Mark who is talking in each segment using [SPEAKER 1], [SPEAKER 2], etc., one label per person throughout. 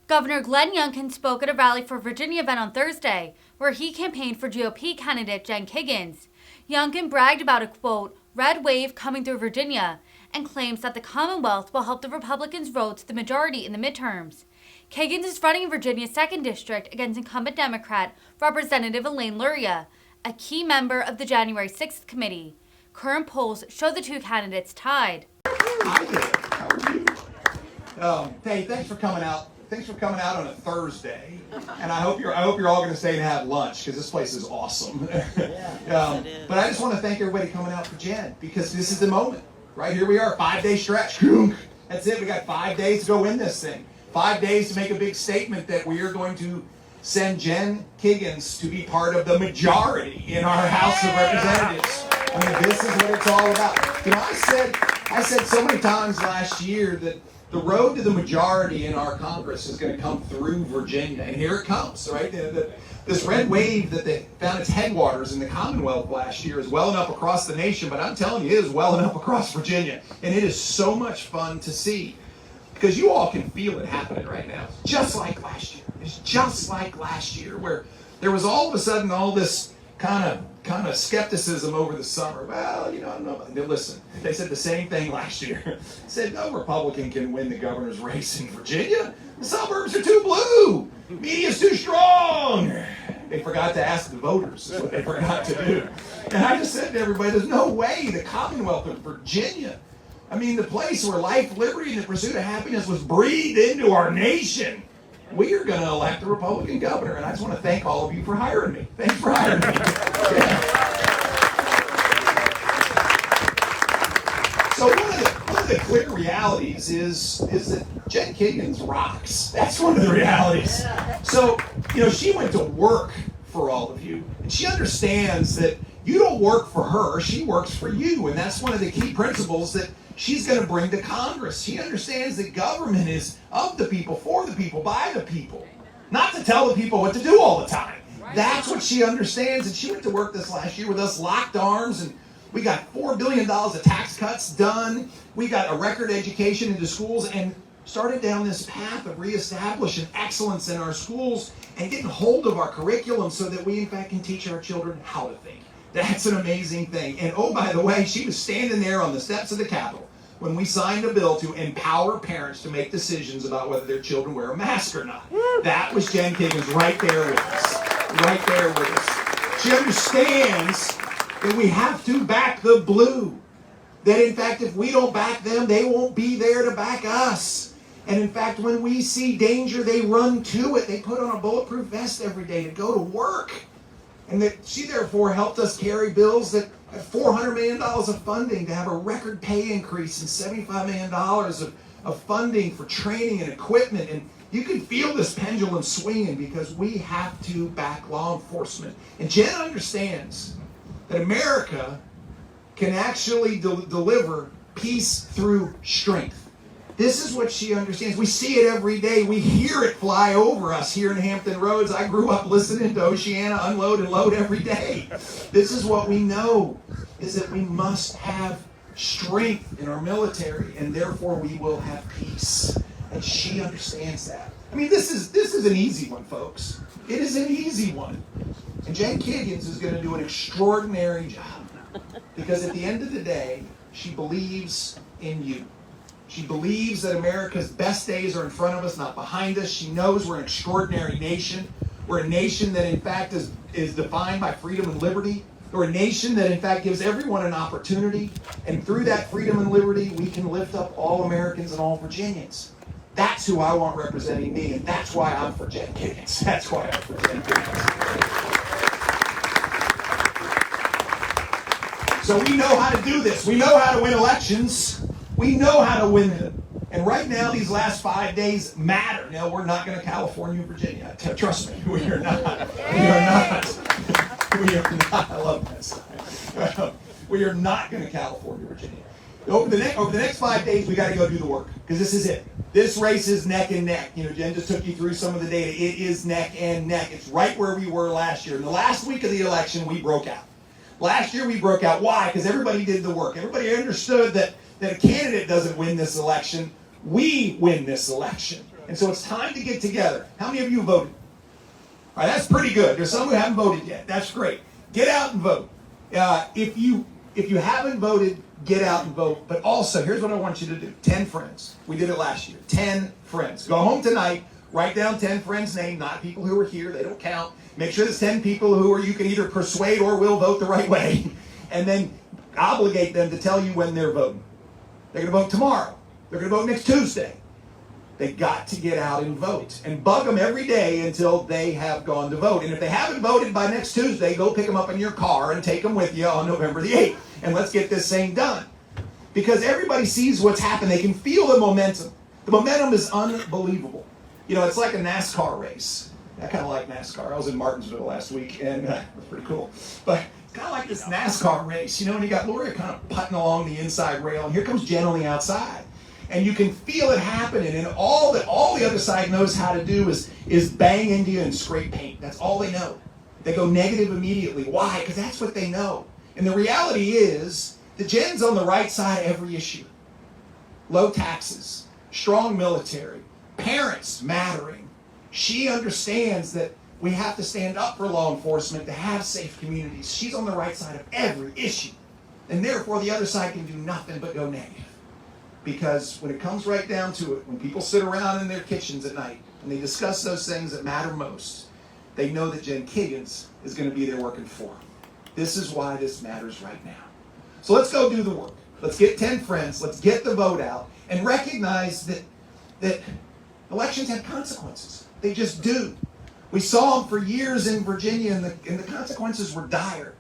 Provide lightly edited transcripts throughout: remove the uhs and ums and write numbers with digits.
[SPEAKER 1] Governor Glenn Youngkin spoke at a Rally for Virginia event on Thursday, where he campaigned for GOP candidate Jen Kiggans. Youngkin bragged about a, quote, red wave coming through Virginia, and claims that the Commonwealth will help the Republicans vote to the majority in the midterms. Kiggans is running in Virginia's 2nd District against incumbent Democrat Representative Elaine Luria, a key member of the January 6th committee. Current polls show the two candidates tied.
[SPEAKER 2] Hi there. How are you? Hey, thanks for coming out. Thanks for coming out on a Thursday, and I hope you're all going to stay and have lunch because this place is awesome. But I just want to thank everybody coming out for Jen because this is the moment. Right here we are, 5-day stretch. That's it. We got 5 days to go win this thing. 5 days to make a big statement that we are going to send Jen Kiggans to be part of the majority in our House of Representatives. I mean, this is what it's all about. You know, I said so many times last year that the road to the majority in our Congress is going to come through Virginia, and here it comes, right? This red wave that they found its headwaters in the Commonwealth last year is welling up across the nation, but I'm telling you, it is welling up across Virginia, and it is so much fun to see because you all can feel it happening right now, just like last year. It's just like last year where there was all of a sudden all this kind of skepticism over the summer. Well, you know, I don't know. Listen, they said the same thing last year. Said no Republican can win the governor's race in Virginia. The suburbs are too blue. Media's too strong. They forgot to ask the voters. Is what they forgot to do. And I just said to everybody, there's no way the Commonwealth of Virginia, I mean, the place where life, liberty, and the pursuit of happiness was breathed into our nation. We are going to elect a Republican governor, and I just want to thank all of you for hiring me. Thanks for hiring me. Yeah. So one of the clear realities is that Jen Kiggans rocks. That's one of the realities. So, you know, she went to work for all of you, and she understands that you don't work for her, she works for you, and that's one of the key principles that she's going to bring to Congress. She understands that government is of the people, for the people, by the people. Not to tell the people what to do all the time. That's what she understands. And she went to work this last year with us, locked arms, and we got $4 billion of tax cuts done. We got a record education into schools and started down this path of reestablishing excellence in our schools and getting hold of our curriculum so that we, in fact, can teach our children how to think. That's an amazing thing. And oh, by the way, she was standing there on the steps of the Capitol when we signed a bill to empower parents to make decisions about whether their children wear a mask or not. That was Jen Kiggans right there with us. Right there with us. She understands that we have to back the blue. That in fact, if we don't back them, they won't be there to back us. And in fact, when we see danger, they run to it. They put on a bulletproof vest every day to go to work. And that she therefore helped us carry bills that had $400 million of funding to have a record pay increase and $75 million of funding for training and equipment. And you can feel this pendulum swinging because we have to back law enforcement. And Jen understands that America can actually deliver peace through strength. This is what she understands. We see it every day. We hear it fly over us here in Hampton Roads. I grew up listening to Oceana unload and load every day. This is what we know, is that we must have strength in our military, and therefore we will have peace. And she understands that. I mean, this is an easy one, folks. It is an easy one. And Jen Kiggans is going to do an extraordinary job. Because at the end of the day, she believes in you. She believes that America's best days are in front of us, not behind us. She knows we're an extraordinary nation. We're a nation that, in fact, is defined by freedom and liberty. We're a nation that, in fact, gives everyone an opportunity. And through that freedom and liberty, we can lift up all Americans and all Virginians. That's who I want representing me, and that's why I'm for Jen Kiggans. That's why I'm for Jen Kiggans. So we know how to do this. We know how to win elections. We know how to win them. And right now, these last 5 days matter. Now, we're not going to California and Virginia. Trust me, we are not. We are not. We are not. I love that sign. We are not going to California, Virginia. Over the next 5 days, we got to go do the work because this is it. This race is neck and neck. You know, Jen just took you through some of the data. It is neck and neck. It's right where we were last year. In the last week of the election, we broke out. Last year, we broke out. Why? Because everybody did the work. Everybody understood that a candidate doesn't win this election. We win this election. And so it's time to get together. How many of you voted? All right, that's pretty good. There's some who haven't voted yet. That's great. Get out and vote. If you haven't voted, get out and vote. But also, here's what I want you to do. 10 friends. We did it last year. 10 friends. Go home tonight. Write down 10 friends' names, not people who are here. They don't count. Make sure there's 10 people who you can either persuade or will vote the right way. And then obligate them to tell you when they're voting. They're going to vote tomorrow. They're going to vote next Tuesday. They got to get out and vote. And bug them every day until they have gone to vote. And if they haven't voted by next Tuesday, go pick them up in your car and take them with you on November the 8th. And let's get this thing done. Because everybody sees what's happened. They can feel the momentum. The momentum is unbelievable. You know, it's like a NASCAR race. I kind of like NASCAR. I was in Martinsville last week, and it was pretty cool. But it's kind of like this NASCAR race, you know, and you got Luria kind of putting along the inside rail, and here comes Jen on the outside. And you can feel it happening, and all the other side knows how to do is bang into you and scrape paint. That's all they know. They go negative immediately. Why? Because that's what they know. And the reality is that Jen's on the right side of every issue. Low taxes, strong military, parents mattering. She understands that we have to stand up for law enforcement to have safe communities. She's on the right side of every issue. And therefore, the other side can do nothing but go negative. Because when it comes right down to it, when people sit around in their kitchens at night and they discuss those things that matter most, they know that Jen Kiggans is going to be there working for them. This is why this matters right now. So let's go do the work. Let's get 10 friends. Let's get the vote out and recognize that elections have consequences. They just do. We saw them for years in Virginia, and the consequences were dire.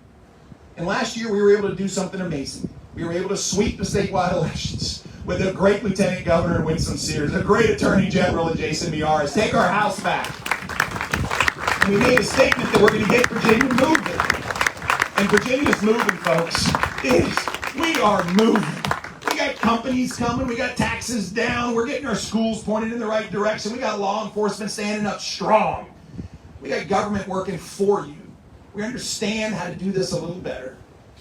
[SPEAKER 2] And last year we were able to do something amazing. We were able to sweep the statewide elections with a great Lieutenant Governor in Winsome Sears, a great Attorney General in Jason Miyares, take our House back. And we made a statement that we're going to get Virginia moving. And Virginia's moving, folks. We are moving. We got companies coming. We got taxes down. We're getting our schools pointed in the right direction. We got law enforcement standing up strong. We got government working for you. We understand how to do this a little better.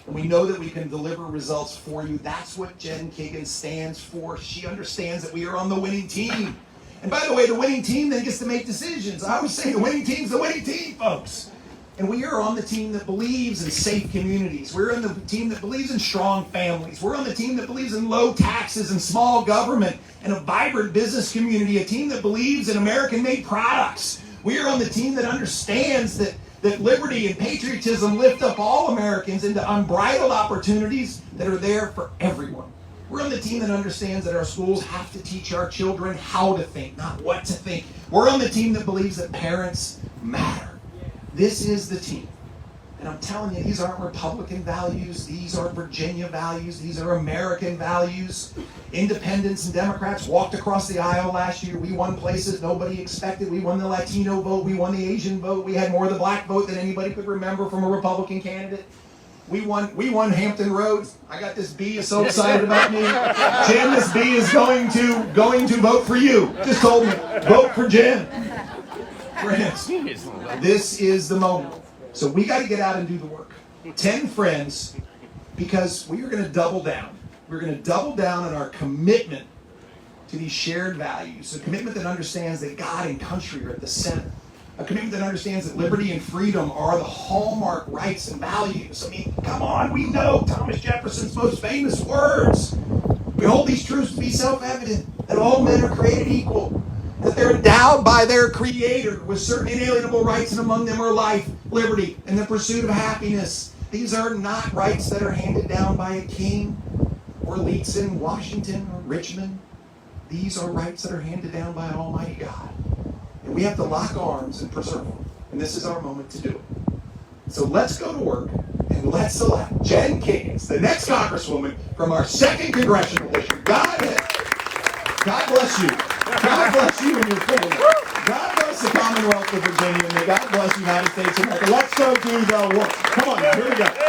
[SPEAKER 2] And we know that we can deliver results for you. That's what Jen Kiggans stands for. She understands that we are on the winning team. And by the way, the winning team then gets to make decisions. I always say the winning team's the winning team, folks. And we are on the team that believes in safe communities. We're on the team that believes in strong families. We're on the team that believes in low taxes and small government and a vibrant business community. A team that believes in American-made products. We are on the team that understands that liberty and patriotism lift up all Americans into unbridled opportunities that are there for everyone. We're on the team that understands that our schools have to teach our children how to think, not what to think. We're on the team that believes that parents matter. This is the team. And I'm telling you, these aren't Republican values. These are Virginia values. These are American values. Independents and Democrats walked across the aisle last year. We won places nobody expected. We won the Latino vote. We won the Asian vote. We had more of the black vote than anybody could remember from a Republican candidate. We won Hampton Roads. I got this bee is so excited about me. Jen, this bee is going to vote for you. Just told me, vote for Jen. Friends, this is the moment. So we got to get out and do the work. 10 friends, because we are going to double down. We're going to double down on our commitment to these shared values. A commitment that understands that God and country are at the center. A commitment that understands that liberty and freedom are the hallmark rights and values. I mean, come on, we know Thomas Jefferson's most famous words. We hold these truths to be self-evident, that all men are created equal, that they're endowed by their Creator with certain inalienable rights, and among them are life, liberty, and the pursuit of happiness. These are not rights that are handed down by a king or elites in Washington or Richmond. These are rights that are handed down by Almighty God. And we have to lock arms and preserve them. And this is our moment to do it. So let's go to work and let's elect Jen Kiggans, the next Congresswoman from our 2nd Congressional District. God bless you. God bless you and your family. God bless the Commonwealth of Virginia. And may God bless the United States of America. Let's go do the work. Come on now, here we go.